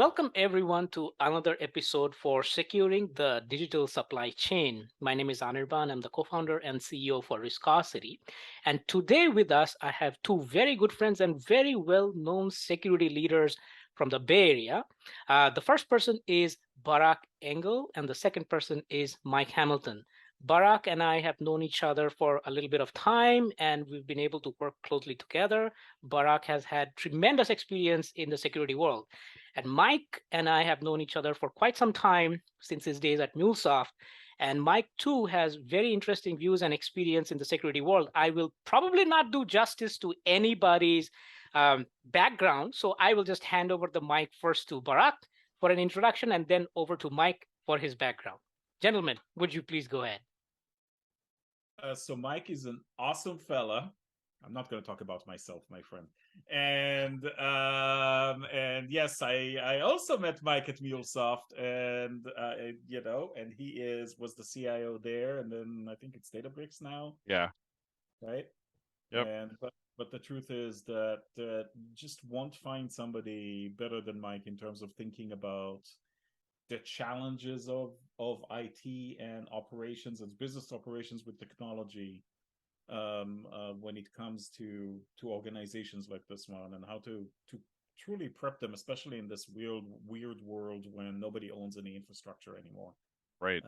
Welcome everyone to another episode for securing the digital supply chain. My name is Anirban. I'm the co-founder and CEO for Riscosity. And today with us, I have two very good friends and very well-known security leaders from the Bay Area. The first person is Barak Engel, and the second person is Mike Hamilton. Barak and I have known each other for a little bit of time, and we've been able to work closely together. Barak has had tremendous experience in the security world. And Mike and I have known each other for quite some time since his days at MuleSoft. And Mike, too, has very interesting views and experience in the security world. I will probably not do justice to anybody's background. So I will just hand over the mic first to Barak for an introduction and then over to Mike for his background. Gentlemen, would you please go ahead? So Mike is an awesome fella. I'm not going to talk about myself, my friend. And yes, I also met Mike at MuleSoft, and and he was the CIO there, and then I think it's Databricks now. Yeah. Right. Yep. But the truth is that just won't find somebody better than Mike in terms of thinking about the challenges of IT and operations and business operations with technology when it comes to organizations like this one, and how to truly prep them, especially in this weird world when nobody owns any infrastructure anymore. Right.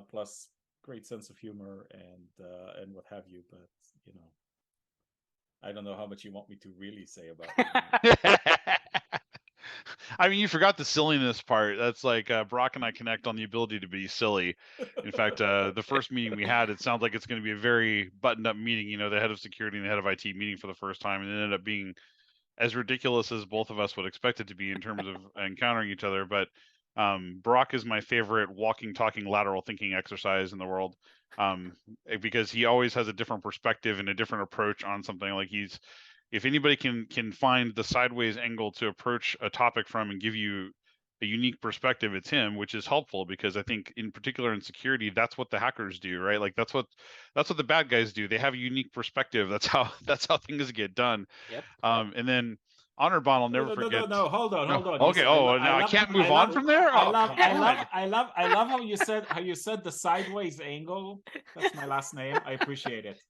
Plus great sense of humor and what have you, but I don't know how much you want me to really say about it. I mean, you forgot the silliness part. That's like Brock and I connect on the ability to be silly. In fact, the first meeting we had, it sounds like it's going to be a very buttoned-up meeting. The head of security and the head of IT meeting for the first time, and it ended up being as ridiculous as both of us would expect it to be in terms of encountering each other. But Brock is my favorite walking, talking, lateral thinking exercise in the world, because he always has a different perspective and a different approach on something. Like if anybody can find the sideways angle to approach a topic from and give you a unique perspective, it's him, which is helpful because I think in particular in security, that's what the hackers do, right? Like that's what the bad guys do. They have a unique perspective. That's how things get done. Yep. And then Honor Bond, I'll never forget. No, hold on. Okay. Now I can't move on from there. I love how you said the sideways angle. That's my last name. I appreciate it.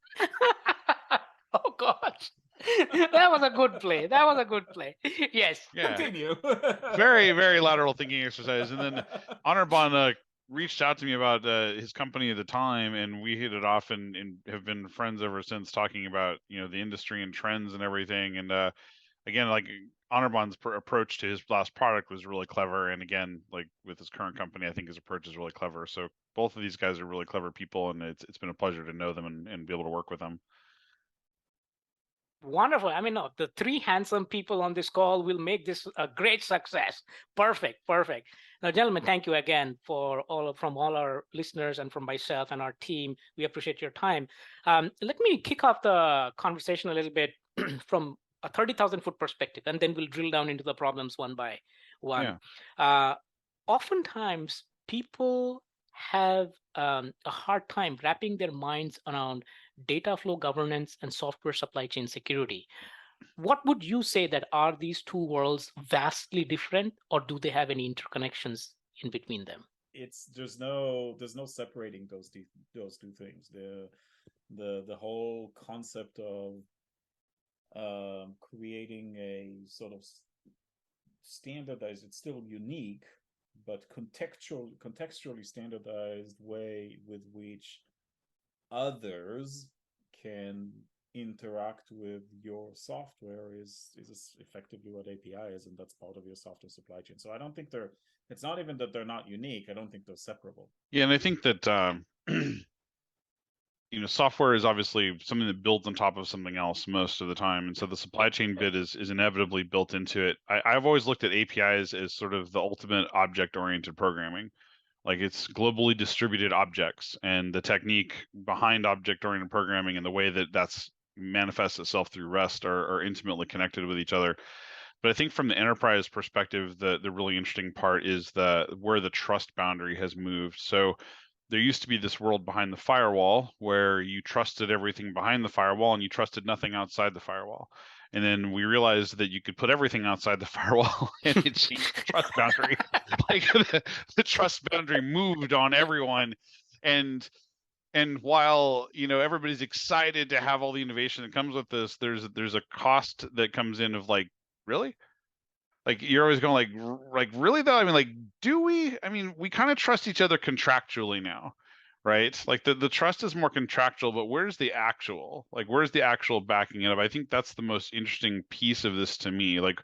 Oh gosh. That was a good play. Yes. Yeah. Continue. Very, very lateral thinking exercise. And then Honor Bond reached out to me about his company at the time, and we hit it off and have been friends ever since, talking about the industry and trends and everything. And again, like Honor Bond's approach to his last product was really clever, and again, like with his current company, I think his approach is really clever. So both of these guys are really clever people, and it's been a pleasure to know them and be able to work with them. Wonderful. I mean, no, the three handsome people on this call will make this a great success. Perfect. Now, gentlemen, thank you again from all our listeners and from myself and our team. We appreciate your time. Let me kick off the conversation a little bit from a 30,000-foot perspective, and then we'll drill down into the problems one by one. Yeah. Oftentimes, people have a hard time wrapping their minds around data flow governance and software supply chain security. What would you say that are these two worlds vastly different, or do they have any interconnections in between them? There's no separating those two things. The whole concept of creating a sort of standardized, it's still unique, but contextually standardized way with which others can interact with your software is effectively what API is, and that's part of your software supply chain. So I don't think it's not even that they're not unique. I don't think they're separable. Yeah, and I think that software is obviously something that builds on top of something else most of the time, and so the supply chain bit is inevitably built into it. I've always looked at APIs as sort of the ultimate object-oriented programming. Like, it's globally distributed objects, and the technique behind object-oriented programming and the way that that's manifests itself through REST are intimately connected with each other. But I think from the enterprise perspective, the really interesting part is where the trust boundary has moved. So there used to be this world behind the firewall where you trusted everything behind the firewall and you trusted nothing outside the firewall. And then we realized that you could put everything outside the firewall and it changed the trust boundary. Like the trust boundary moved on everyone. And while everybody's excited to have all the innovation that comes with this, there's a cost that comes in of like, really? Like you're always going like really though? I mean, like, do we? I mean, we kind of trust each other contractually now, right? Like the trust is more contractual, but where's the actual backing it up? I think that's the most interesting piece of this to me. Like,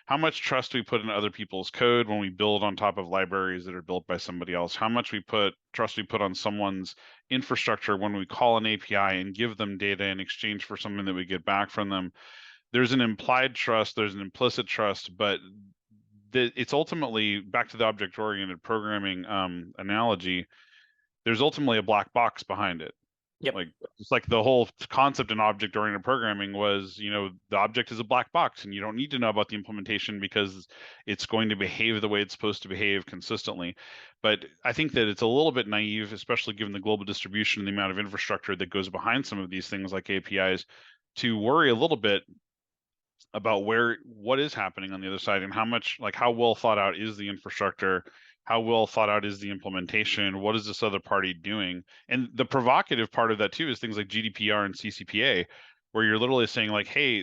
how much trust we put in other people's code when we build on top of libraries that are built by somebody else? How much trust we put on someone's infrastructure when we call an API and give them data in exchange for something that we get back from them? There's an implied trust, there's an implicit trust, but it's ultimately back to the object-oriented programming analogy. There's ultimately a black box behind it. Yep. Like it's like the whole concept in object-oriented programming was, the object is a black box, and you don't need to know about the implementation because it's going to behave the way it's supposed to behave consistently. But I think that it's a little bit naive, especially given the global distribution and the amount of infrastructure that goes behind some of these things like APIs, to worry a little bit about what is happening on the other side and how well thought out is the infrastructure, how well thought out is the implementation, what is this other party doing? And the provocative part of that too is things like GDPR and CCPA, where you're literally saying like, hey,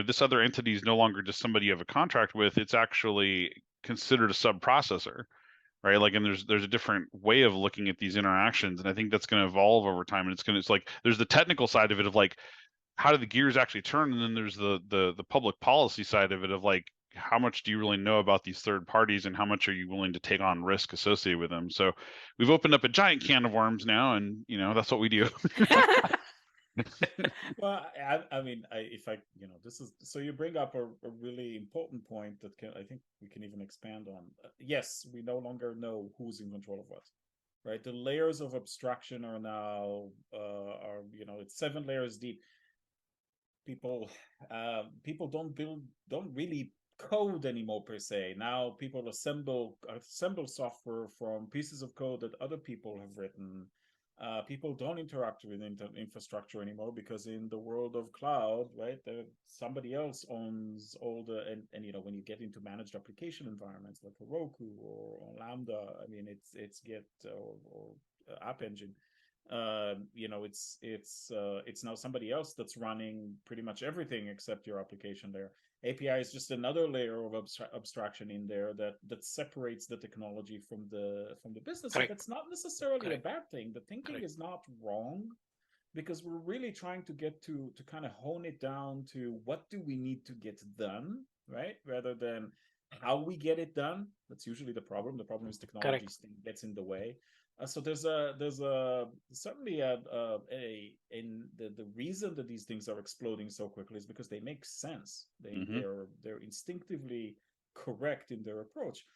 this other entity is no longer just somebody you have a contract with, it's actually considered a sub processor, right? Like, and there's a different way of looking at these interactions, and I think that's going to evolve over time. And it's like there's the technical side of it of like, how do the gears actually turn? And then there's the public policy side of it of like, how much do you really know about these third parties and how much are you willing to take on risk associated with them? So we've opened up a giant can of worms now, and that's what we do. Well, if I, this is so you bring up a really important point that I think we can even expand on. Yes, we no longer know who's in control of what, right? The layers of abstraction are now it's 7 layers deep. People don't really code anymore per se. Now people assemble software from pieces of code that other people have written. People don't interact with infrastructure anymore because in the world of cloud, right, somebody else owns all the and when you get into managed application environments like Heroku or Lambda, I mean it's Git or App Engine. It's now somebody else that's running pretty much everything except your application there. API is just another layer of abstraction in there that separates the technology from the business. Correct. And that's not necessarily Correct. a bad thing. The thinking Correct. is not wrong, because we're really trying to get to kind of hone it down to what do we need to get done, right? Rather than how we get it done. That's usually the problem. The problem is technology Correct. gets in the way. So there's certainly in the reason that these things are exploding so quickly is because they make sense. They're instinctively correct in their approach.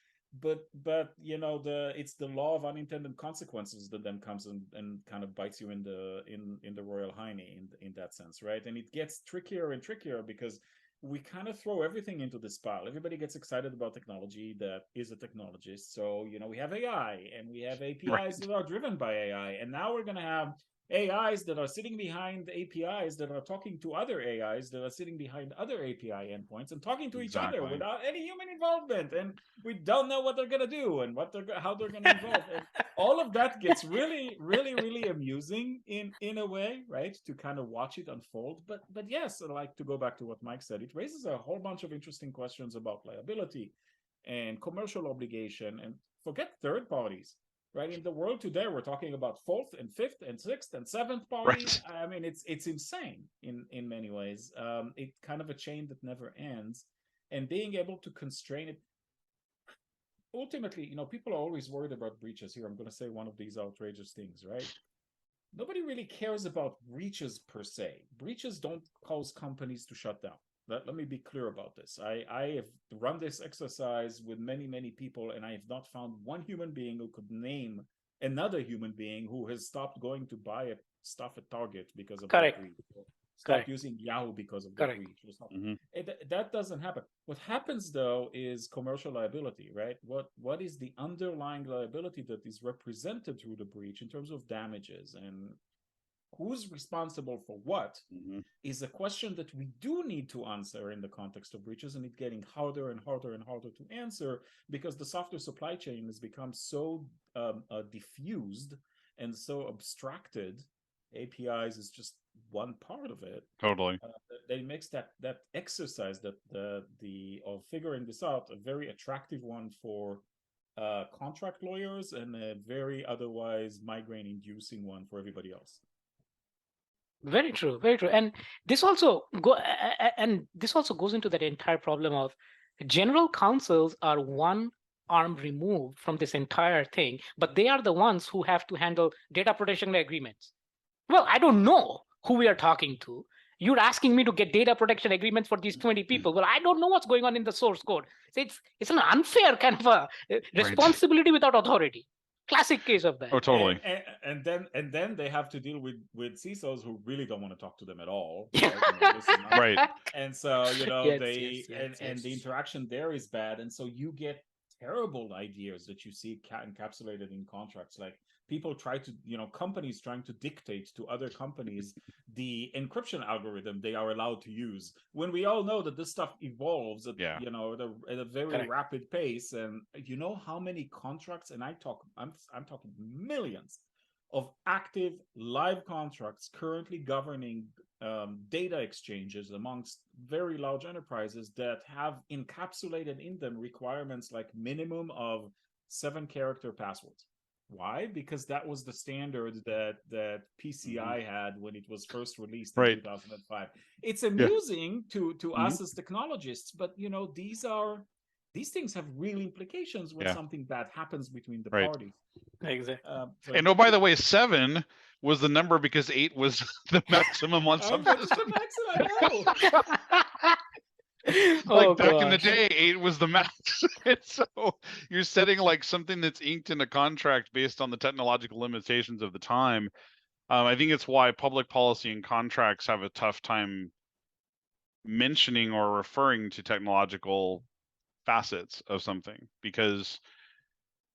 But it's the law of unintended consequences that then comes and kind of bites you in the royal hiney in that sense, right? And it gets trickier and trickier because we kind of throw everything into this pile. Everybody gets excited about technology that is a technologist. So, we have AI and we have APIs Right. that are driven by AI. And now we're going to have AIs that are sitting behind APIs that are talking to other AIs that are sitting behind other API endpoints and talking to each other Exactly. without any human involvement. And we don't know what they're going to do and how they're going to involve. And all of that gets really, really, really amusing in a way, right? To kind of watch it unfold. But yes, I'd like to go back to what Mike said. It raises a whole bunch of interesting questions about liability and commercial obligation, and forget third parties. Right, in the world today, we're talking about 4th and 5th and 6th and 7th parties. Right. I mean, it's insane in many ways. It's kind of a chain that never ends, and being able to constrain it. Ultimately, people are always worried about breaches. Here, I'm going to say one of these outrageous things, right? Nobody really cares about breaches per se. Breaches don't cause companies to shut down. Let me be clear about this. I have run this exercise with many, many people, and I have not found one human being who could name another human being who has stopped going to buy stuff at Target because of that Correct. breach. Correct. using Yahoo because of the Correct. breach. Mm-hmm. That doesn't happen. What happens though is commercial liability, right? What is the underlying liability that is represented through the breach in terms of damages, and who's responsible for what Mm-hmm. is a question that we do need to answer in the context of breaches, and it's getting harder and harder and harder to answer because the software supply chain has become so diffused and so abstracted. APIs is just one part of it. Totally. That makes that exercise that the of figuring this out a very attractive one for contract lawyers, and a very otherwise migraine inducing one for everybody else. Very true, very true. And this also goes into that entire problem of general counsels are one arm removed from this entire thing, but they are the ones who have to handle data protection agreements. Well, I don't know who we are talking to. You're asking me to get data protection agreements for these 20 people. Well, I don't know what's going on in the source code. So it's an unfair kind of a responsibility without authority. Classic case of that. Oh, totally. And then they have to deal with CISOs who really don't want to talk to them at all. Right. And so Yes, the interaction there is bad, and so you get terrible ideas that you see encapsulated in contracts, like people try to, companies trying to dictate to other companies the encryption algorithm they are allowed to use, when we all know that this stuff evolves at, at a very Correct. rapid pace. And you know how many contracts, and I'm talking millions of active live contracts currently governing data exchanges amongst very large enterprises that have encapsulated in them requirements like minimum of 7-character passwords. Why? Because that was the standard that PCI had when it was first released in 2005. It's amusing to us as technologists, but these things have real implications when something bad happens between the parties. Exactly. And by the way, 7 was the number because 8 was the maximum on some systems. Back in the day, 8 was the max. And so you're setting like something that's inked in a contract based on the technological limitations of the time. I think it's why public policy and contracts have a tough time mentioning or referring to technological facets of something, because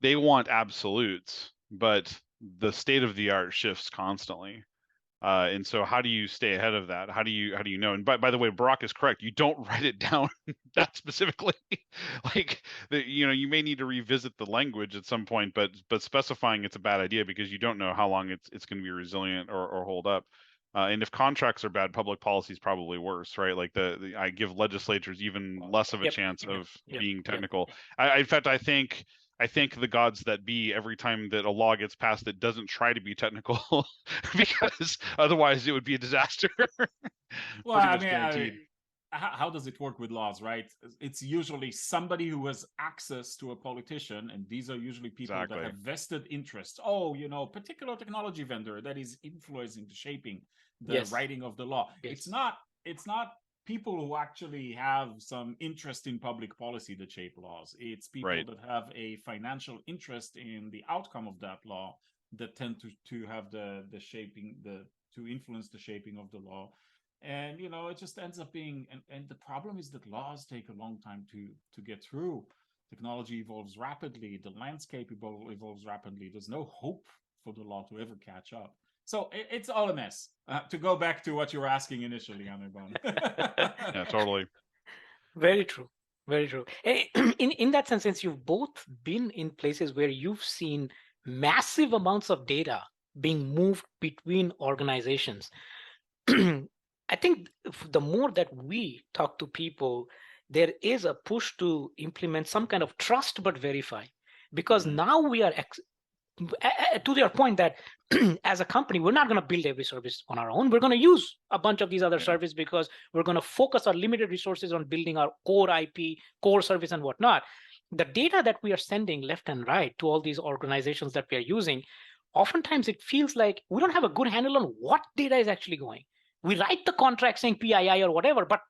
they want absolutes, but the state of the art shifts constantly. And so how do you stay ahead of that? How do you know? And by the way, Barak is correct. You don't write it down that specifically. You may need to revisit the language at some point, but specifying it's a bad idea because you don't know how long it's going to be resilient or hold up. And if contracts are bad, public policy is probably worse, right? Like I give legislatures even less of a chance of being technical. In fact, I think the gods that be every time that a law gets passed that doesn't try to be technical, because otherwise it would be a disaster. Well, I mean, how does it work with laws, right? It's usually somebody who has access to a politician, and these are usually people that have vested interests. Particular technology vendor that is influencing the shaping, the writing of the law. It's not people who actually have some interest in public policy that shape laws. It's people that have a financial interest in the outcome of that law that tend to have the shaping, to influence the shaping of the law. And it just ends up being, and the problem is that laws take a long time to get through. Technology evolves rapidly, the landscape evolves rapidly. There's no hope for the law to ever catch up. So it's all a mess. To go back to what you were asking initially, Anirban. Yeah, totally. Very true. Very true. In that sense, since you've both been in places where you've seen massive amounts of data being moved between organizations, I think the more that we talk to people, there is a push to implement some kind of trust but verify, because now we are to your point that as a company, we're not going to build every service on our own. We're going to use a bunch of these other services because we're going to focus our limited resources on building our core IP, core service and whatnot. The data that we are sending left and right to all these organizations that we are using, oftentimes it feels like we don't have a good handle on what data is actually going. We write the contract saying PII or whatever, but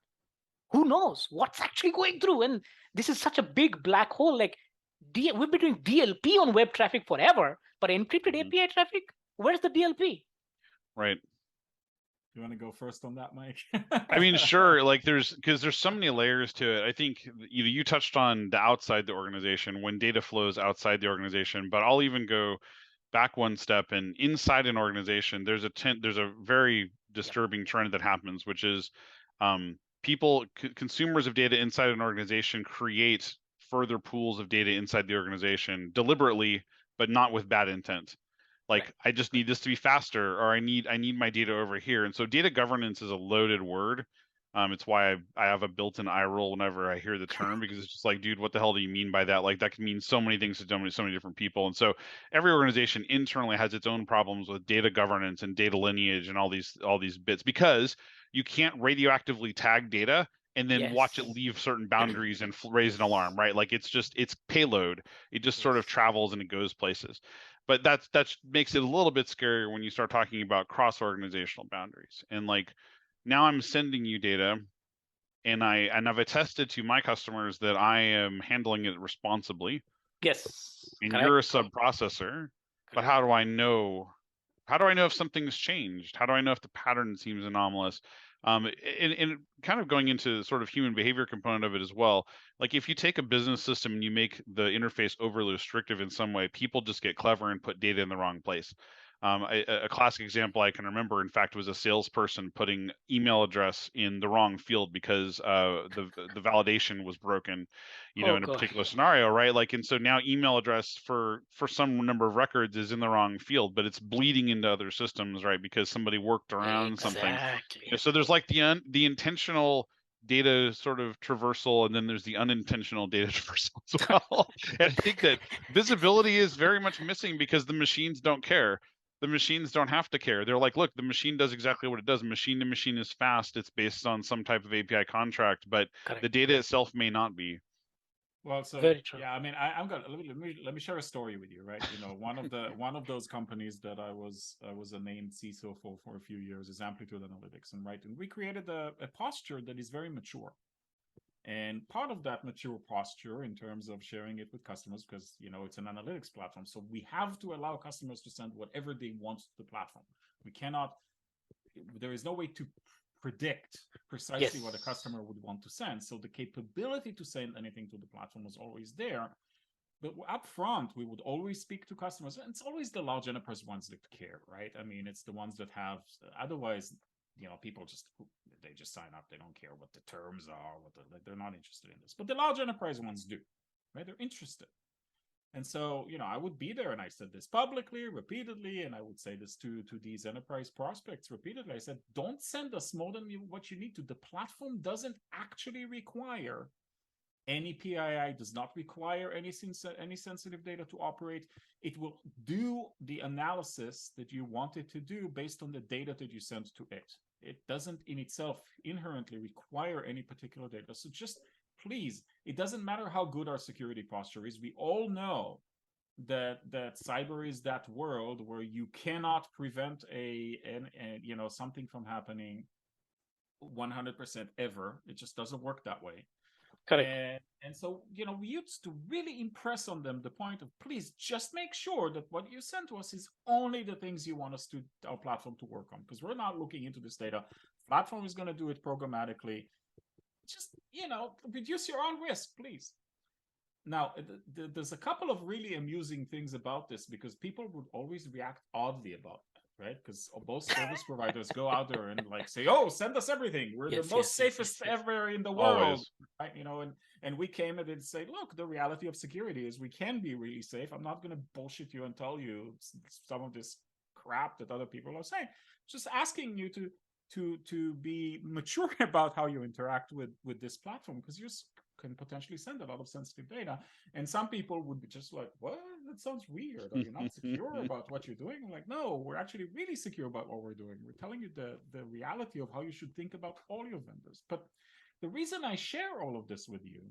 who knows what's actually going through? And this is such a big black hole. Like we've been doing DLP on web traffic forever, but encrypted API traffic, where's the DLP? Right. You want to go first on that, Mike? I mean, sure. Like, because there's so many layers to it. I think you touched on the outside the organization when data flows outside the organization, but I'll even go back one step and inside an organization. There's a very Yeah. disturbing trend that happens, which is consumers of data inside an organization create further pools of data inside the organization deliberately, but not with bad intent. Like, Correct. I just need this to be faster, or I need my data over here. And so data governance is a loaded word. It's why I have a built-in eye roll whenever I hear the term, because it's just like, dude, what the hell do you mean by that? Like, that can mean so many things to so many different people. And so every organization internally has its own problems with data governance and data lineage and all these bits, because you can't radioactively tag data and then watch it Yes. leave certain boundaries and raise an alarm, right? Like, it's payload. It just sort of Yes. travels and it goes places. But that makes it a little bit scarier when you start talking about cross organizational boundaries. And like, now I'm sending you data, and I've attested to my customers that I am handling it responsibly, Yes. and you're a Correct. sub processor. But Correct. how do I know if something's changed? How do I know if the pattern seems anomalous? And kind of going into the sort of human behavior component of it as well. Like, if you take a business system and you make the interface overly restrictive in some way, people just get clever and put data in the wrong place. A classic example I can remember, in fact, was a salesperson putting email address in the wrong field because the validation was broken, Oh in a gosh. particular scenario, right? Like, and so now email address for some number of records is in the wrong field, but it's bleeding into other systems, right? Because somebody worked around something. Exactly. So there's like the intentional data sort of traversal, and then there's the unintentional data traversal as well. And I think that visibility is very much missing because the machines don't care. The machines don't have to care. They're like, look, the machine does exactly what it does. Machine to machine is fast. It's based on some type of API contract, but the Correct. data itself may not be. Well, so Very true. yeah, I mean, I'm gonna let me share a story with you, right? You know, one of those companies that I was a named CISO for a few years is Amplitude Analytics, and right, and we created a posture that is very mature. And part of that mature posture in terms of sharing it with customers, because it's an analytics platform, so we have to allow customers to send whatever they want to the platform. We cannot. There is no way to predict precisely what a Yes. customer would want to send. So the capability to send anything to the platform was always there. But up front, we would always speak to customers. And it's always the large enterprise ones that care, right? I mean, it's the ones that have, otherwise, people they just sign up. They don't care what the terms are, they're not interested in this. But the large enterprise ones do, right? They're interested. And so, I would be there, and I said this publicly, repeatedly, and I would say this to these enterprise prospects repeatedly. I said, don't send us more than what you need to. The platform doesn't actually require any PII, does not require any sensitive data to operate. It will do the analysis that you want it to do based on the data that you send to it. It doesn't in itself inherently require any particular data. So just please, it doesn't matter how good our security posture is. We all know that cyber is that world where you cannot prevent something from happening 100% ever. It just doesn't work that way. Correct. And so, we used to really impress on them the point of, please just make sure that what you send to us is only the things you want our platform to work on, because we're not looking into this data. Platform is going to do it programmatically. Just, reduce your own risk, please. Now, there's a couple of really amusing things about this, because people would always react oddly about that, right? Because both service providers go out there and like say, "Oh, send us everything. We're the Yes. most Yes. Yes. Yes. safest Yes. ever in the world." Always. Right? And we came in and say, "Look, the reality of security is we can be really safe. I'm not going to bullshit you and tell you some of this crap that other people are saying. Just asking you to be mature about how you interact with this platform, because you can potentially send a lot of sensitive data." And some people would be just like, "What? That sounds weird. Are you not secure about what you're doing?" I'm like, "No, we're actually really secure about what we're doing. We're telling you the reality of how you should think about all your vendors." But the reason I share all of this with you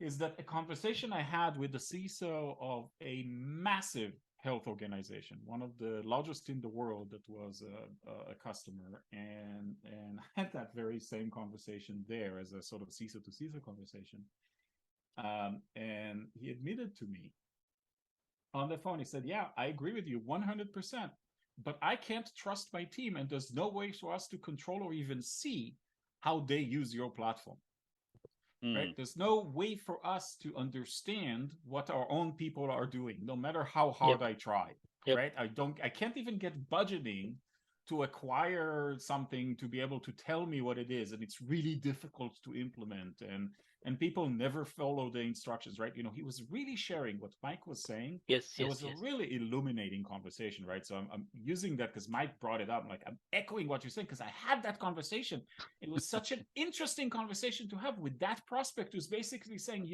is that a conversation I had with the CISO of a massive health organization, one of the largest in the world, that was a customer, and I had that very same conversation there as a sort of CISO to CISO conversation. And he admitted to me on the phone, he said, "Yeah, I agree with you 100%. but I can't trust my team, and there's no way for us to control or even see how they use your platform. Right? There's no way for us to understand what our own people are doing, no matter how hard I try. Right? I can't even get budgeting to acquire something to be able to tell me what it is, and it's really difficult to implement, and people never follow the instructions, right? He was really sharing what Mike was saying. It was a really illuminating conversation, right? So I'm using that because Mike brought it up. I'm echoing what you're saying because I had that conversation. It was such an interesting conversation to have with that prospect who's basically saying,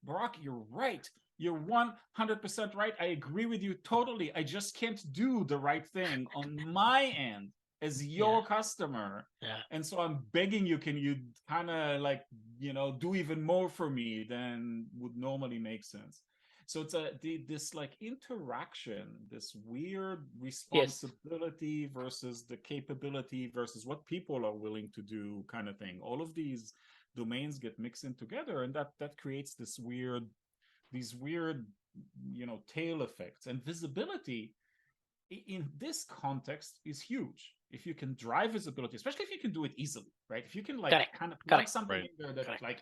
Barak, you're right. You're 100% right. I agree with you totally. I just can't do the right thing on my end as your customer. And so I'm begging you, can you kind of do even more for me than would normally make sense? So it's this interaction, this weird responsibility versus the capability versus what people are willing to do kind of thing. All of these domains get mixed in together, and that creates these weird tail effects. And visibility in this context is huge. If you can drive visibility, especially if you can do it easily, right? If you can kind of plug something in there that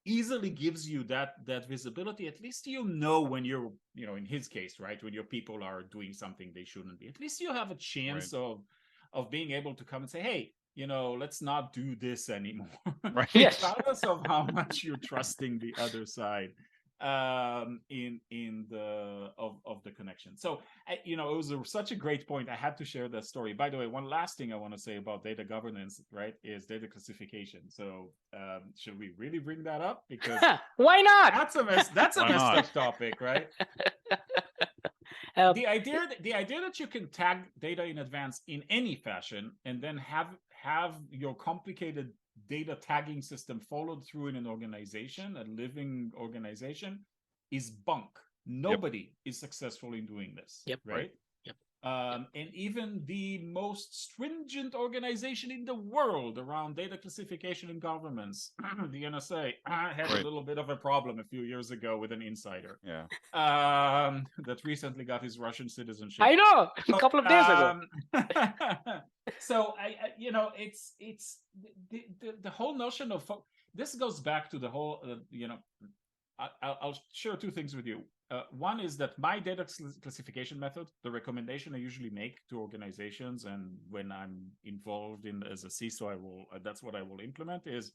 easily gives you that visibility, at least when you're, in his case, right, when your people are doing something they shouldn't be, at least you have a chance of being able to come and say, hey, let's not do this anymore. Regardless of how much you're trusting the other side in the connection. So it was such a great point. I had to share that story. By the way, one last thing I want to say about data governance, right, is data classification. So should we really bring that up? Because why not? That's a messed up topic, right? The idea that you can tag data in advance in any fashion and then have your complicated data tagging system followed through in an organization, a living organization, is bunk. Nobody is successful in doing this, right? And even the most stringent organization in the world around data classification in governments, the NSA, had a little bit of a problem a few years ago with an insider. That recently got his Russian citizenship. I know, a couple of days ago. So it's the whole notion of this goes back to the whole I'll share two things with you. One is that my data classification method, the recommendation I usually make to organizations, and when I'm involved in as a CISO, that's what I will implement, is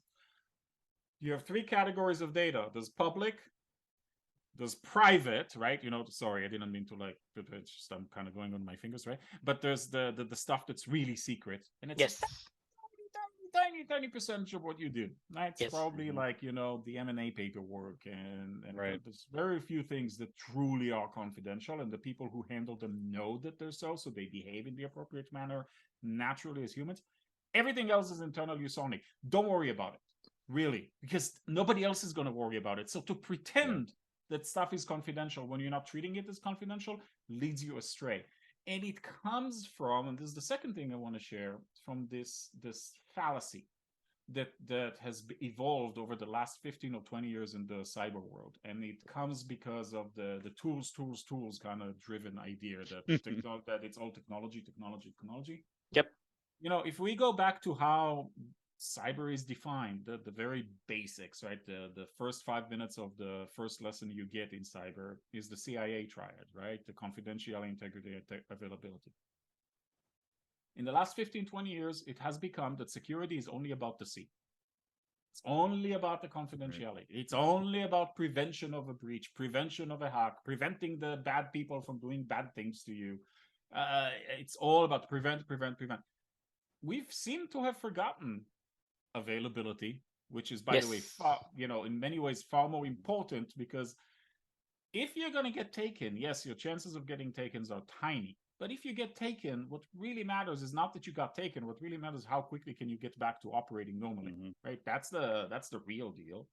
you have three categories of data. There's public, there's private, right? Sorry, I didn't mean to just, I'm kind of going on my fingers, right? But there's the stuff that's really secret, and it's tiny percentage of what you do. It's probably the M&A paperwork, and there's very few things that truly are confidential, and the people who handle them know that they're so they behave in the appropriate manner naturally as humans. Everything else is internal use only. Don't worry about it, really, because nobody else is going to worry about it. So to pretend that stuff is confidential when you're not treating it as confidential leads you astray. And it comes from, and this is the second thing I want to share, from this fallacy that has evolved over the last 15 or 20 years in the cyber world. And it comes because of the tools kind of driven idea that that it's all technology. If we go back to how cyber is defined, the very basics, right? The first 5 minutes of the first lesson you get in cyber is the CIA triad, right? The confidentiality, integrity, and availability. In the last 15, 20 years, it has become that security is only about the C. It's only about the confidentiality. It's only about prevention of a breach, prevention of a hack, preventing the bad people from doing bad things to you. It's all about prevent. We've seemed to have forgotten availability, which is, by the way, in many ways far more important, because if you're going to get taken, yes, your chances of getting taken are tiny. But if you get taken, what really matters is not that you got taken. What really matters is how quickly can you get back to operating normally, right? That's the real deal.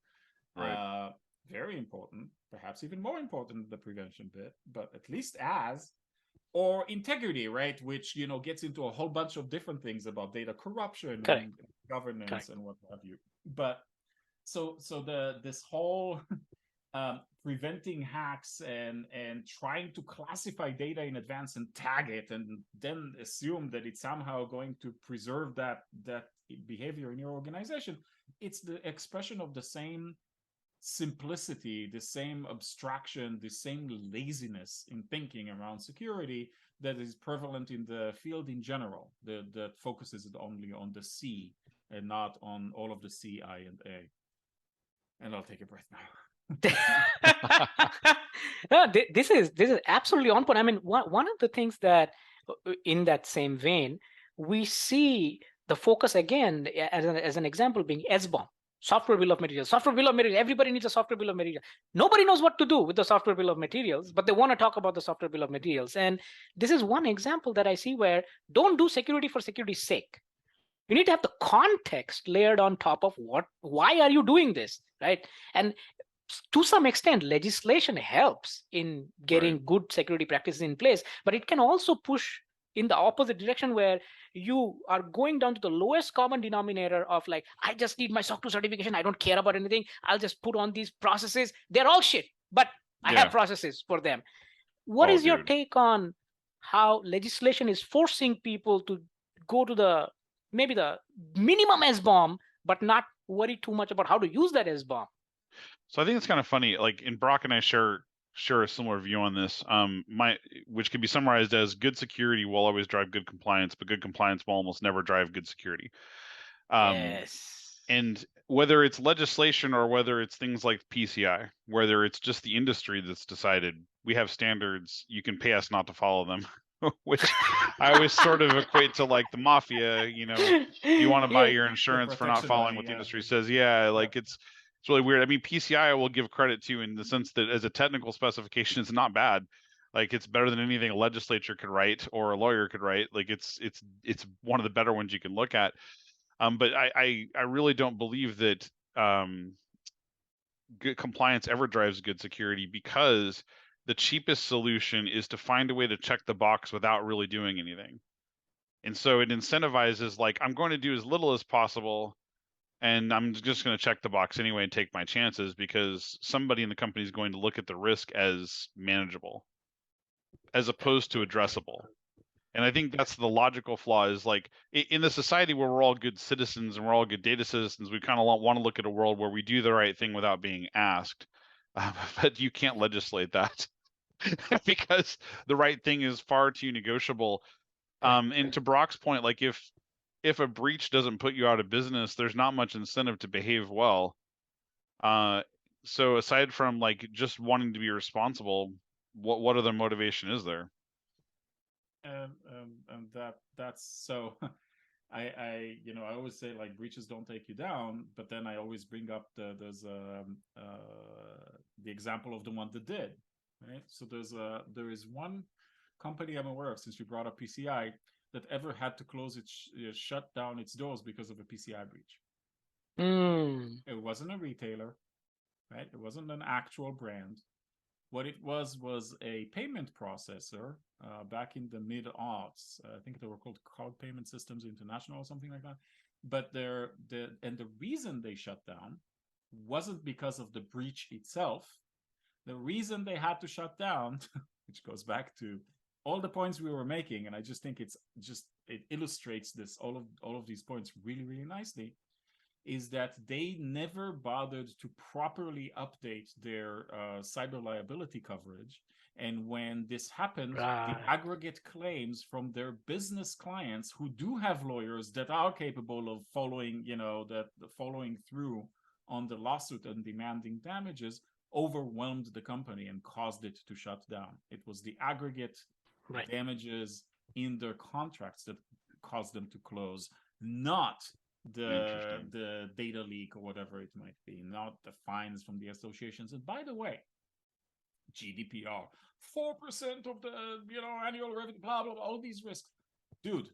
Right. Very important, perhaps even more important than the prevention bit, but at least as. Or integrity, right? Which, gets into a whole bunch of different things about data corruption and governance and what have you. But so this whole preventing hacks and trying to classify data in advance and tag it and then assume that it's somehow going to preserve that behavior in your organization, it's the expression of the same simplicity, the same abstraction, the same laziness in thinking around security that is prevalent in the field in general, that focuses only on the C and not on all of the C, I, and A. And I'll take a breath now. No, this is absolutely on point. I mean, one of the things that in that same vein, we see the focus again as an example being SBOM, software bill of materials. Software bill of materials. Everybody needs a software bill of materials. Nobody knows what to do with the software bill of materials, but they want to talk about the software bill of materials. And this is one example that I see where don't do security for security's sake. You need to have the context layered on top of why are you doing this, right? And to some extent, legislation helps in getting good security practices in place, but it can also push in the opposite direction where you are going down to the lowest common denominator of like, I just need my SOC 2 certification. I don't care about anything. I'll just put on these processes. They're all shit, but I have processes for them. What is your take on how legislation is forcing people to go to maybe the minimum SBOM, but not worry too much about how to use that SBOM? So I think it's kind of funny. Like, in Barak and I share a similar view on this. Which can be summarized as good security will always drive good compliance, but good compliance will almost never drive good security. Yes. And whether it's legislation or whether it's things like PCI, whether it's just the industry that's decided we have standards, you can pay us not to follow them, which I always sort of equate to like the mafia. You want to buy your insurance for not following what the industry says. It's really weird. I mean, PCI I will give credit to in the sense that as a technical specification, it's not bad. Like, it's better than anything a legislature could write or a lawyer could write. Like, it's one of the better ones you can look at. But I really don't believe that good compliance ever drives good security, because the cheapest solution is to find a way to check the box without really doing anything. And so it incentivizes, like, I'm going to do as little as possible, and I'm just going to check the box anyway and take my chances, because somebody in the company is going to look at the risk as manageable as opposed to addressable. And I think that's the logical flaw, is like, in the society where we're all good citizens and we're all good data citizens, we kind of want to look at a world where we do the right thing without being asked. But you can't legislate that because the right thing is far too negotiable. And to Brock's point, like, if a breach doesn't put you out of business, there's not much incentive to behave well. So aside from like just wanting to be responsible, what other motivation is there? And that's so. I always say, like, breaches don't take you down, but then I always bring up the example of the one that did, right? So there is one company I'm aware of, since you brought up PCI, that ever had to close shut down its doors because of a PCI breach. It wasn't a retailer, right? It wasn't an actual brand. What it was a payment processor back in the mid-aughts. I think they were called Cloud Payment Systems International or something like that. But the reason they shut down wasn't because of the breach itself. The reason they had to shut down, which goes back to all the points we were making, and I just think it illustrates this all of these points really, really nicely, is that they never bothered to properly update their cyber liability coverage. And when this happened, the aggregate claims from their business clients, who do have lawyers that are capable of following through on the lawsuit and demanding damages, overwhelmed the company and caused it to shut down. It was the aggregate damages in their contracts that caused them to close, not the data leak or whatever it might be, not the fines from the associations. And by the way, GDPR, 4% of the annual revenue, blah blah blah, all these risks. Dude,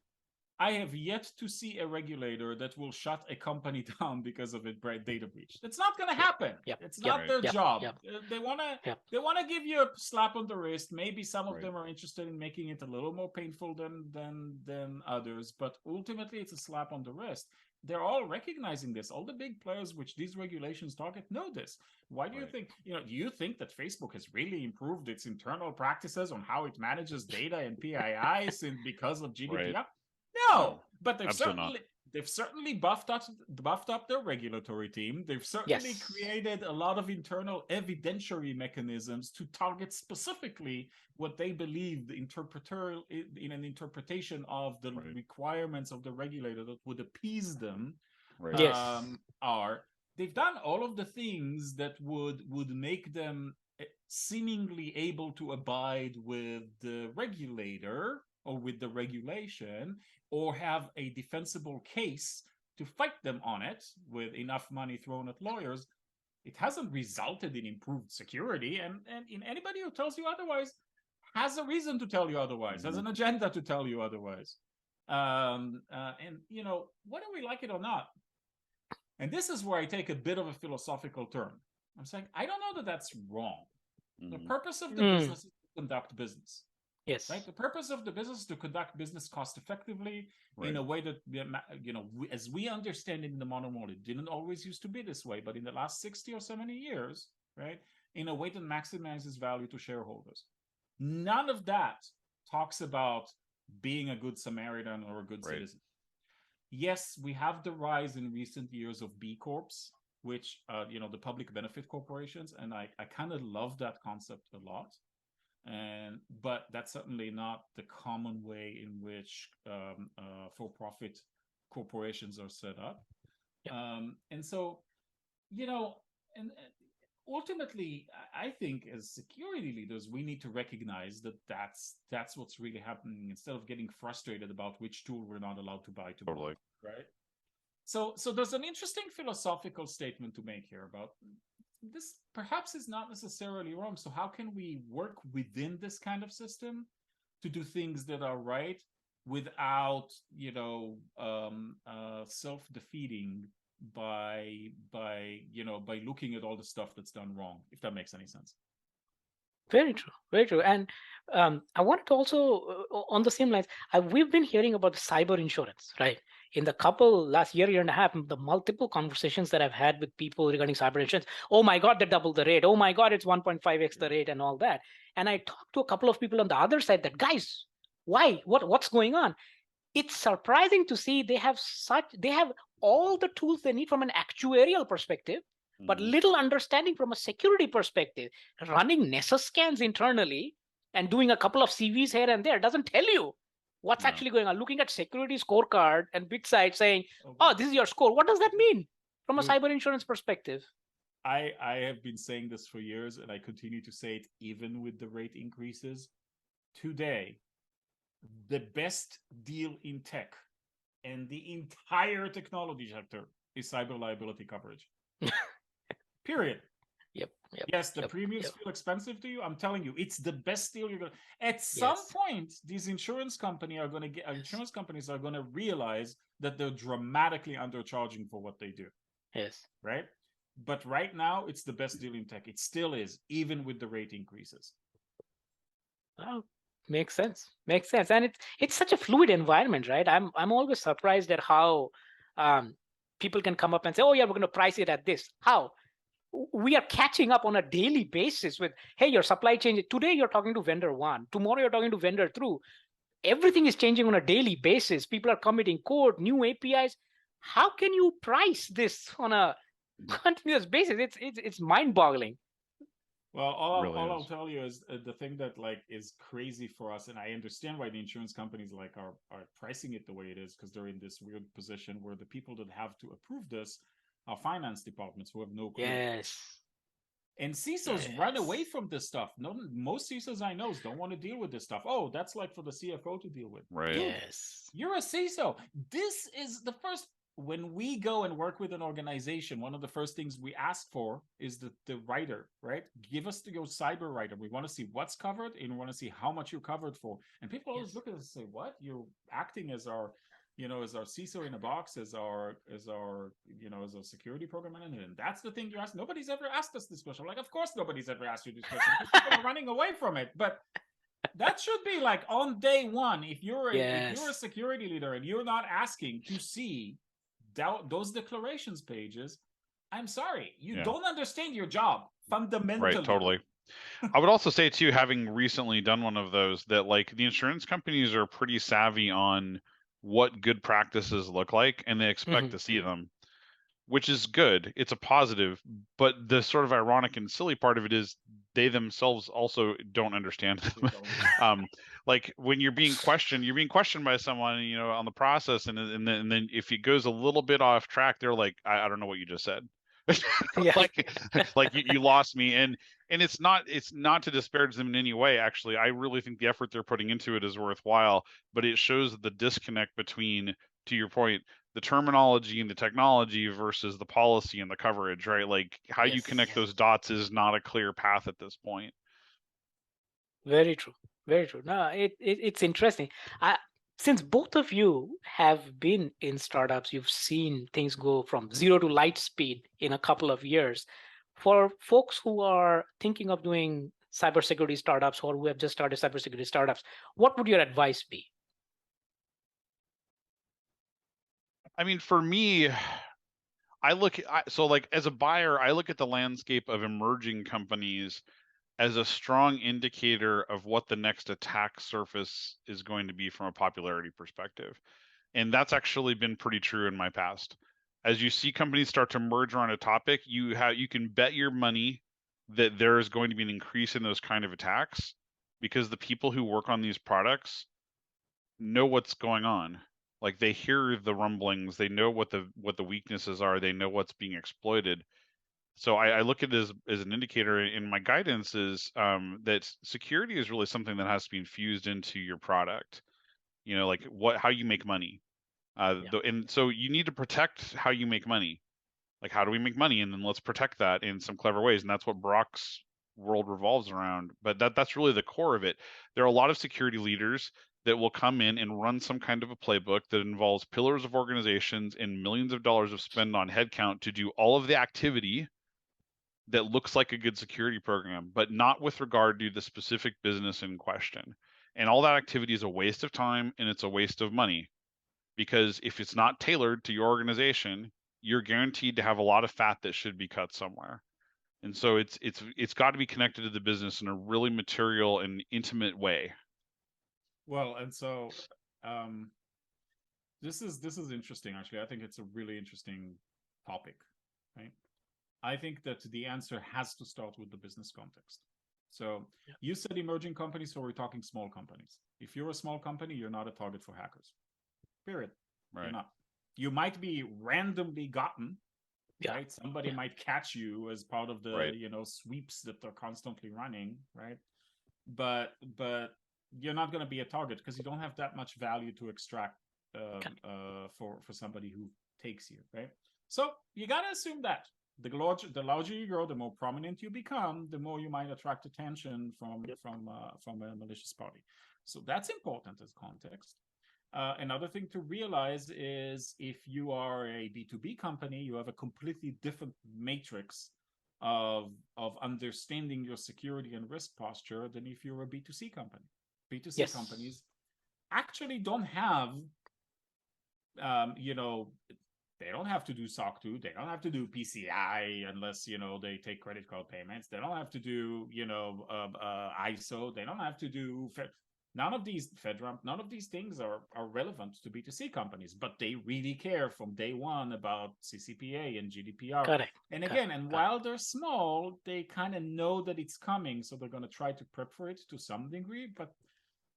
I have yet to see a regulator that will shut a company down because of a data breach. It's not going to happen. Yep. It's Yep. not their Yep. job. Yep. They want to Yep. they want to give you a slap on the wrist. Maybe some of Right. them are interested in making it a little more painful than others, but ultimately it's a slap on the wrist. They're all recognizing this. All the big players which these regulations target know this. Why do you Right. think, do you think that Facebook has really improved its internal practices on how it manages data and PIIs and because of GDPR? Right. No, No, but they've absolutely not. certainly buffed up their regulatory team. They've certainly Yes. created a lot of internal evidentiary mechanisms to target specifically what they believe the interpreter in an interpretation of the Right. requirements of the regulator that would appease them Right. Yes. are. They've done all of the things that would make them seemingly able to abide with the regulator or with the regulation, or have a defensible case to fight them on it with enough money thrown at lawyers. It hasn't resulted in improved security, and in anybody who tells you otherwise has a reason to tell you otherwise, has an agenda to tell you otherwise. And whether we like it or not, and this is where I take a bit of a philosophical turn. I'm saying I don't know that that's wrong. The purpose of the business is to conduct business. Yes. Right. The purpose of the business is to conduct business cost effectively in a way that, as we understand it in the modern world, it didn't always used to be this way, but in the last 60 or 70 years, right, in a way that maximizes value to shareholders. None of that talks about being a good Samaritan or a good citizen. Yes, we have the rise in recent years of B Corps, which, the public benefit corporations, and I kind of love that concept a lot. But that's certainly not the common way in which for-profit corporations are set up. Yep. And so, and ultimately, I think as security leaders, we need to recognize that that's what's really happening, instead of getting frustrated about which tool we're not allowed to buy Totally. right? So there's an interesting philosophical statement to make here about this. Perhaps is not necessarily wrong. So how can we work within this kind of system to do things that are right without, self-defeating by looking at all the stuff that's done wrong, if that makes any sense. Very true, very true. And I wanted to also, on the same lines, we've been hearing about cyber insurance, right? In the last year and a half, the multiple conversations that I've had with people regarding cyber insurance. Oh my God, they doubled the rate. Oh my God, it's 1.5x the rate and all that. And I talked to a couple of people on the other side that, guys, why? What's going on? It's surprising to see they have all the tools they need from an actuarial perspective, but little understanding from a security perspective. Running Nessus scans internally and doing a couple of CVs here and there doesn't tell you what's actually going on. Looking at security scorecard and big site saying, oh, this is your score. What does that mean from a cyber insurance perspective? I have been saying this for years, and I continue to say it even with the rate increases. Today, the best deal in tech and the entire technology sector is cyber liability coverage. Period. Yep. Yes, the premiums feel expensive to you. I'm telling you, it's the best deal you're gonna. At some point, these insurance companies are gonna realize that they're dramatically undercharging for what they do. Yes. Right. But right now, it's the best deal in tech. It still is, even with the rate increases. Oh, makes sense. And it's such a fluid environment, right? I'm always surprised at how people can come up and say, oh yeah, we're going to price it at this. How? We are catching up on a daily basis with, hey, your supply chain, today you're talking to vendor one, tomorrow you're talking to vendor two. Everything is changing on a daily basis. People are committing code, new APIs. How can you price this on a continuous basis? It's mind-boggling. Well, all I'll tell you is the thing that is crazy for us, and I understand why the insurance companies are pricing it the way it is, because they're in this weird position where the people that have to approve this are finance departments who have no clue. Yes. And CISOs run away from this stuff. No, most CISOs I know don't want to deal with this stuff. Oh, that's for the CFO to deal with. Right. Dude, you're a CISO. This is the first. When we go and work with an organization, one of the first things we ask for is the writer, right? Give us your cyber writer. We want to see what's covered, and we want to see how much you're covered for. And people always look at us and say, what? You're acting as our as our CISO in a box, as our security program manager. And that's the thing you ask. Nobody's ever asked us this question. Like, of course nobody's ever asked you this question. People are running away from it. But that should be like on day one. If you're a security leader and you're not asking to see those declarations pages, I'm sorry, you don't understand your job fundamentally. Right, totally. I would also say too, having recently done one of those, that like the insurance companies are pretty savvy on what good practices look like, and they expect to see them, which is good. It's a positive. But the sort of ironic and silly part of it is they themselves also don't understand them. Like when you're being questioned by someone, on the process, and then if it goes a little bit off track, they're like, I don't know what you just said. like you lost me. And it's not to disparage them in any way. Actually, I really think the effort they're putting into it is worthwhile, but it shows the disconnect between, to your point, the terminology and the technology versus the policy and the coverage, right? Like how you connect those dots is not a clear path at this point. Very true. Very true. No, it's interesting. Since both of you have been in startups, you've seen things go from zero to light speed in a couple of years. For folks who are thinking of doing cybersecurity startups or who have just started cybersecurity startups, what would your advice be? I mean, for me, so like as a buyer, I look at the landscape of emerging companies as a strong indicator of what the next attack surface is going to be from a popularity perspective. And that's actually been pretty true in my past. As you see companies start to merge around a topic, you can bet your money that there is going to be an increase in those kind of attacks, because the people who work on these products know what's going on. Like they hear the rumblings, they know what the weaknesses are, they know what's being exploited. So I look at it as an indicator. In my guidance is that security is really something that has to be infused into your product. Like how you make money. And so you need to protect how you make money. Like, how do we make money? And then let's protect that in some clever ways. And that's what Barak's world revolves around. But that's really the core of it. There are a lot of security leaders that will come in and run some kind of a playbook that involves pillars of organizations and millions of dollars of spend on headcount to do all of the activity that looks like a good security program, but not with regard to the specific business in question. And all that activity is a waste of time and it's a waste of money, because if it's not tailored to your organization, you're guaranteed to have a lot of fat that should be cut somewhere. And so it's got to be connected to the business in a really material and intimate way. Well, and so this is interesting, actually. I think it's a really interesting topic, right? I think that the answer has to start with the business context. So you said emerging companies, so we're talking small companies. If you're a small company, you're not a target for hackers. Period. Right. You're not. You might be randomly gotten, right? Somebody might catch you as part of the sweeps that they're constantly running, right? But you're not going to be a target because you don't have that much value to extract for somebody who takes you, right? So you got to assume that the larger you grow, the more prominent you become, the more you might attract attention from a malicious party. So that's important as context. Another thing to realize is if you are a B2B company, you have a completely different matrix of understanding your security and risk posture than if you're a B2C company. B2C companies actually don't have, they don't have to do SOC 2. They don't have to do PCI unless, they take credit card payments. They don't have to do, ISO. They don't have to do none of these FedRAMP, none of these things are relevant to B2C companies, but they really care from day one about CCPA and GDPR. Correct. And again, while they're small, they kind of know that it's coming, so they're going to try to prep for it to some degree.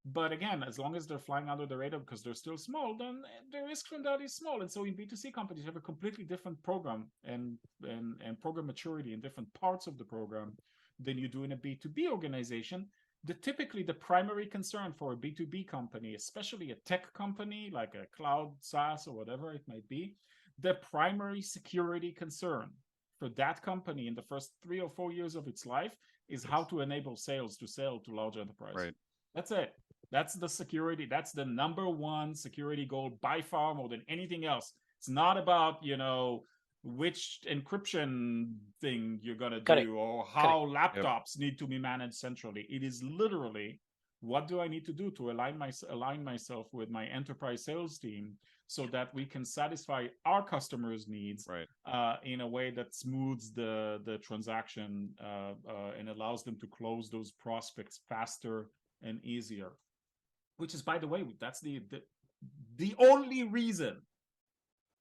But again, as long as they're flying under the radar because they're still small, then the risk from that is small. And so in B2C companies, you have a completely different program and program maturity in different parts of the program than you do in a B2B organization. Typically the primary concern for a B2B company, especially a tech company like a cloud SaaS or whatever it might be, the primary security concern for that company in the first 3 or 4 years of its life is how to enable sales to sell to large enterprise. Right. That's it. That's the security. That's the number one security goal by far more than anything else. It's not about, which encryption thing you're going to Correct. do or Correct. how Yep. laptops need to be managed centrally. It is literally, what do I need to do to align myself with my enterprise sales team so that we can satisfy our customers' needs Right. in a way that smooths the transaction and allows them to close those prospects faster and easier. Which is, by the way, that's the only reason.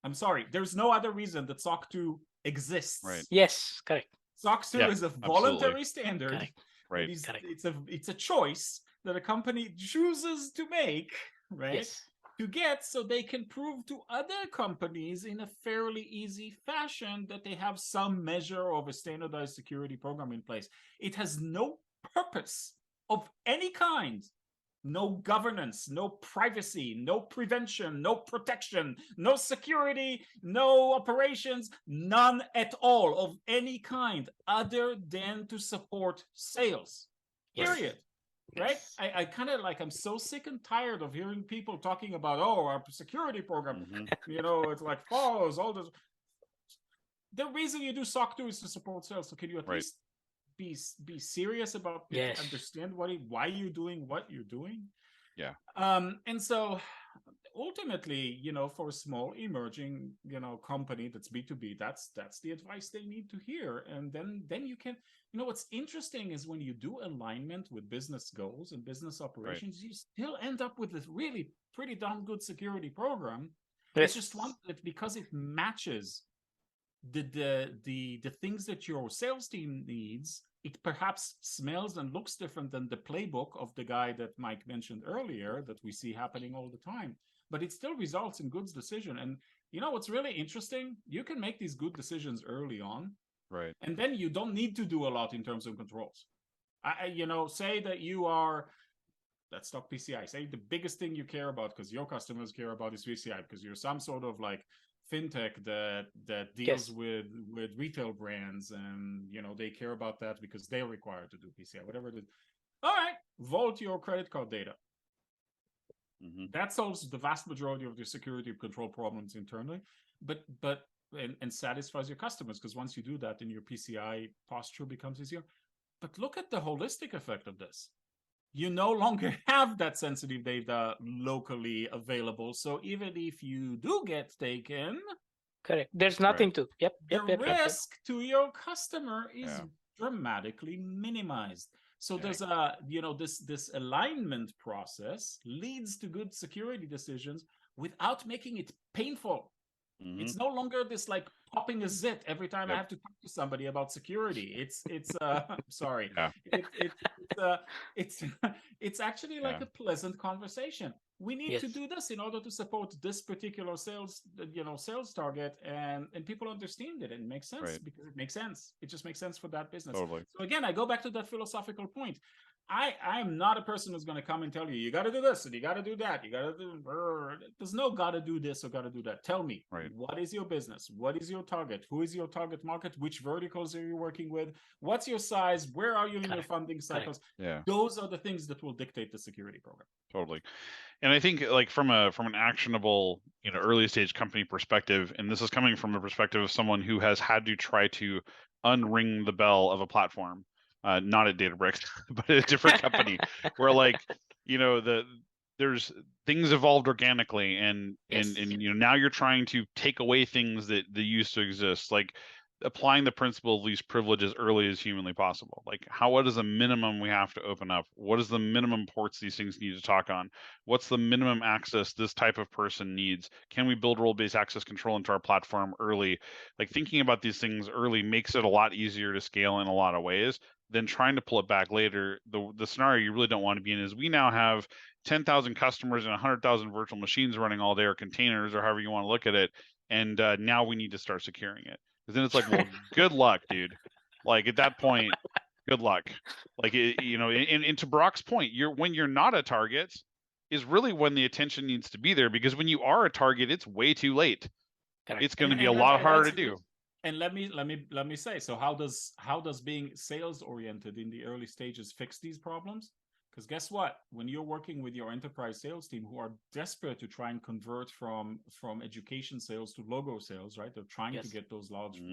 I'm sorry, there's no other reason that SOC 2 exists. Right. Yes, correct. SOC 2 Yeah, is a voluntary absolutely. standard. Correct. Right. Correct. It's a choice that a company chooses to make, right? Yes. To get, so they can prove to other companies in a fairly easy fashion that they have some measure of a standardized security program in place. It has no purpose of any kind. No governance, no privacy, no prevention, no protection, no security, no operations, none at all of any kind other than to support sales. Yes. Period. Right? Yes. I kind of like, I'm so sick and tired of hearing people talking about, our security program, it's like follows all this. The reason you do SOC 2 is to support sales. So can you at Right. least be serious about it, Yes. understand why you're doing what you're doing? Yeah. And so ultimately, for a small emerging, company that's B2B, that's the advice they need to hear. And then you can, what's interesting is when you do alignment with business goals and business operations, you still end up with a really pretty darn good security program. Yes. It's just it's because it matches the things that your sales team needs. It perhaps smells and looks different than the playbook of the guy that Mike mentioned earlier that we see happening all the time, but it still results in good decision. And what's really interesting, you can make these good decisions early on, Right. and then you don't need to do a lot in terms of controls. Say that you are, let's talk PCI. Say the biggest thing you care about, because your customers care about, is PCI, because you're some sort of like fintech that deals with retail brands, and they care about that because they're required to do PCI, whatever it is. All right, vault your credit card data. That solves the vast majority of your security control problems internally, but and satisfies your customers, because once you do that, then your PCI posture becomes easier. But look at the holistic effect of this. You no longer have that sensitive data locally available. So even if you do get taken, correct, there's nothing to. Yep. The risk to your customer is dramatically minimized. So there's a, this alignment process leads to good security decisions without making it painful. It's no longer this like popping a zit every time I have to talk to somebody about security. It's sorry. It's actually like a pleasant conversation. We need to do this in order to support this particular sales target, and people understand it, and it makes sense because it makes sense. It just makes sense for that business. Totally. So again, I go back to that philosophical point. I am not a person who's going to come and tell you got to do this and you got to do that. You got to do. There's no got to do this or got to do that. Tell me, what is your business? What is your target? Who is your target market? Which verticals are you working with? What's your size? Where are you in your funding cycles? Those are the things that will dictate the security program. Totally. And I think like from an actionable, early stage company perspective, and this is coming from a perspective of someone who has had to try to unring the bell of a platform. Not at Databricks, but at a different company, where like, there's things evolved organically, and now you're trying to take away things that used to exist, like applying the principle of least privilege as early as humanly possible. Like, what is the minimum we have to open up? What is the minimum ports these things need to talk on? What's the minimum access this type of person needs? Can we build role-based access control into our platform early? Like, thinking about these things early makes it a lot easier to scale in a lot of ways than trying to pull it back later. The scenario you really don't want to be in is we now have 10,000 customers and 100,000 virtual machines running all day, or containers, or however you want to look at it, and now we need to start securing it. Because then it's like, well, good luck, dude. Like, at that point, good luck. Like, and to Barak's point, when you're not a target is really when the attention needs to be there, because when you are a target, it's way too late. Correct. It's going to be a lot harder to do. And let me say, so how does being sales oriented in the early stages fix these problems? Because guess what? When you're working with your enterprise sales team who are desperate to try and convert from education sales to logo sales, right? They're trying to get those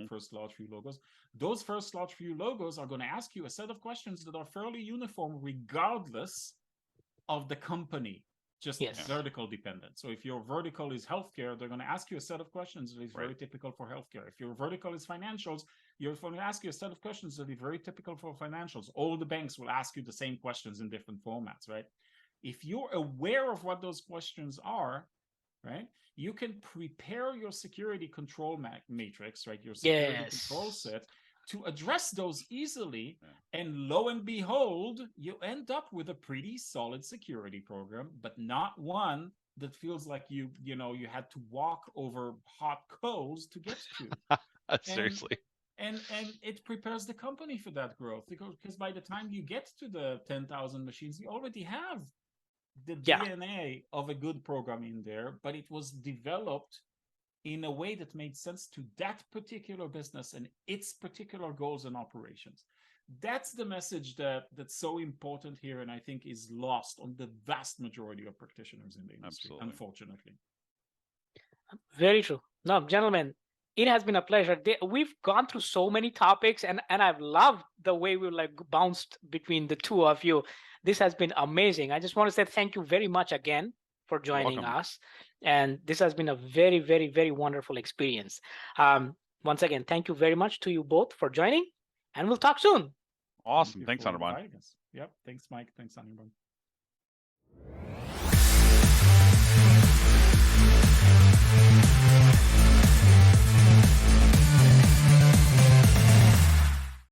first large few logos. Those first large few logos are going to ask you a set of questions that are fairly uniform regardless of the company, just vertical dependent. So if your vertical is healthcare, they're going to ask you a set of questions that is very typical for healthcare. If your vertical is financials, you're going to ask you a set of questions that is very typical for financials. All the banks will ask you the same questions in different formats, right? If you're aware of what those questions are, right, you can prepare your security control matrix, right, your security control set to address those easily. And lo and behold, you end up with a pretty solid security program, but not one that feels like you had to walk over hot coals to get to. Seriously. And it prepares the company for that growth, because by the time you get to the 10,000 machines, you already have the DNA of a good program in there, but it was developed in a way that made sense to that particular business and its particular goals and operations. That's the message that's so important here, and I think is lost on the vast majority of practitioners in the industry, unfortunately. Very true. No, gentlemen, it has been a pleasure. We've gone through so many topics, and I've loved the way we bounced between the two of you. This has been amazing. I just want to say thank you very much again for joining us. And this has been a very, very, very wonderful experience. Once again, thank you very much to you both for joining, and we'll talk soon. Awesome. Thanks, Anirban. Yep. Thanks, Mike. Thanks, Anirban.